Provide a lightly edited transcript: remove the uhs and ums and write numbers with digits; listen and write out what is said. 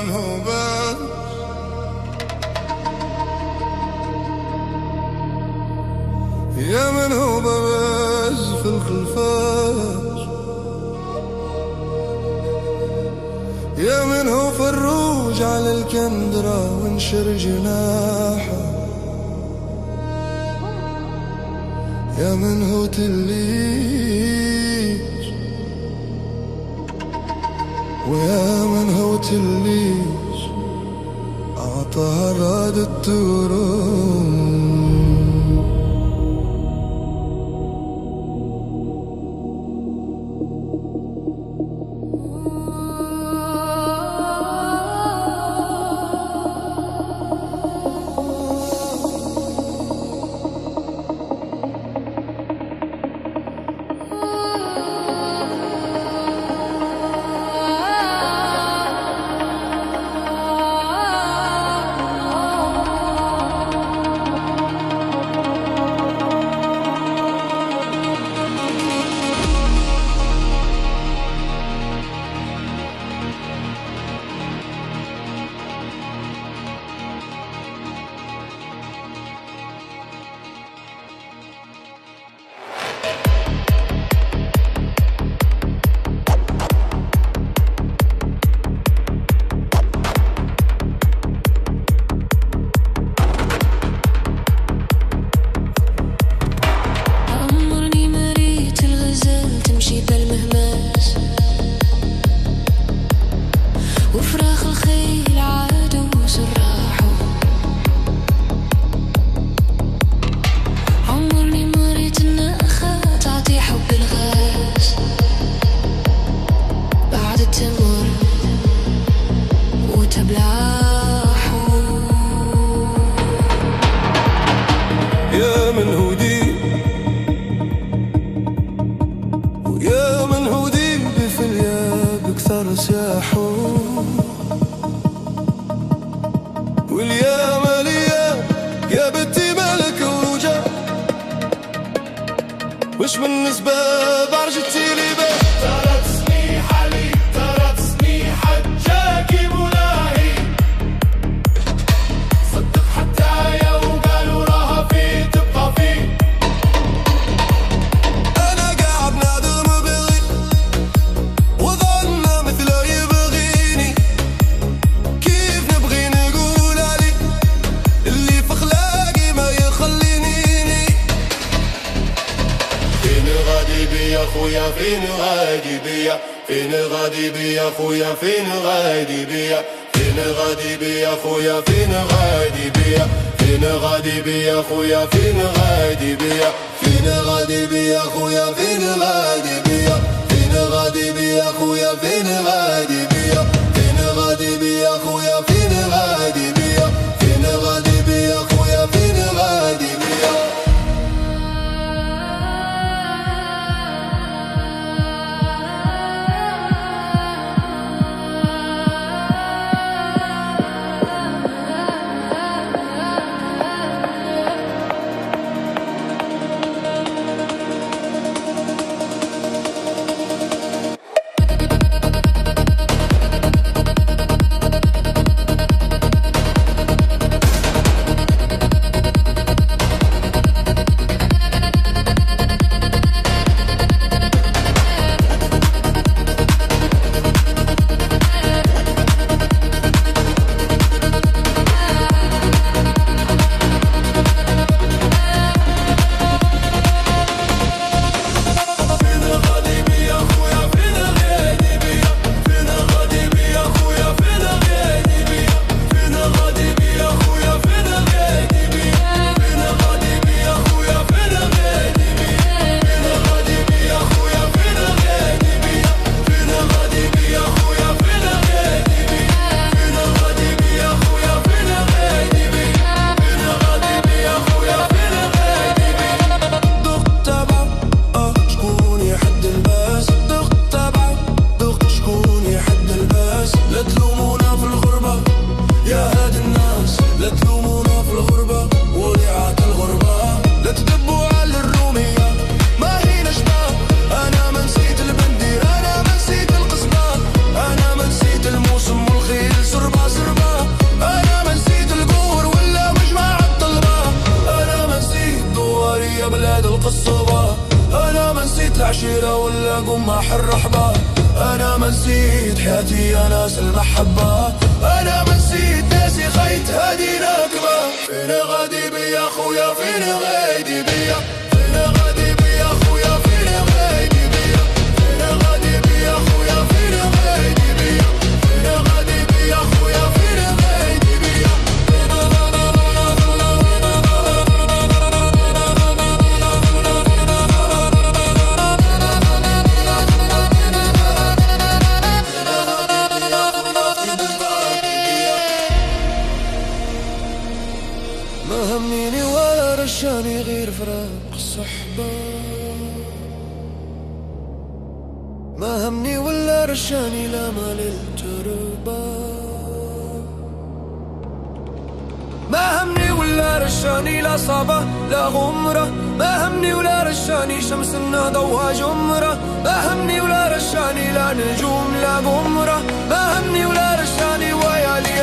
من هو بس يا من هو بس في الخلفاش، يا من هو فروج على الكندرة وانشر جناحه، يا من هو تليج ويا من هو تليج أعطاها راد التراب. يا من هو دي ويا من هو دي بفليا بكثر سياحو، واليا ماليا يا بنتي مالك وجا وش من نسبة بعرجتي لي بيه ترى تسميحة لي ترى تسميحة جاكي ملاهي صدق حتى يا وقالوا راها في تبقى فيه. أنا قاعد نادم بغي وظن مثله يبغيني، كيف نبغي نقول علي اللي في أخلاقي ما يخلينيني. فين غادي بيا خويا فين غادي بيا فين غادي بيا خويا فين غادي بيا فين غادي بيا خويا فين غادي بيا فين غادي بيا خويا فين غادي بيا فين غادي بيا خويا فين غادي بيا فين غادي بيا خويا فين غادي بيا فين غادي بيا خويا فين غادي بيا فين غادي بيا خويا فين غادي بيا. قماح الرحبة. أنا ما نسيت حياتي يا ناس المحبة، أنا ما نسيت ناسي خيت هادي نكبة. فين غادي بيا خويا فين غادي بيا، فين غادي بيا خويا فين غادي بيا، فين غادي بيا خويا فين غادي بيا، فين غادي بيا خويا فين غادي بيا. ما همنيني ولا رشاني غير فراق الصحبة، ما همني ولا رشاني لا مال التربة، ما همني ولا رشاني لا صعبة لا غمرة، ما همني ولا رشاني شمس ضوها جمرة، ما همني ولا رشاني لا نجوم لا قمرة، ما همني ولا رشاني ويالي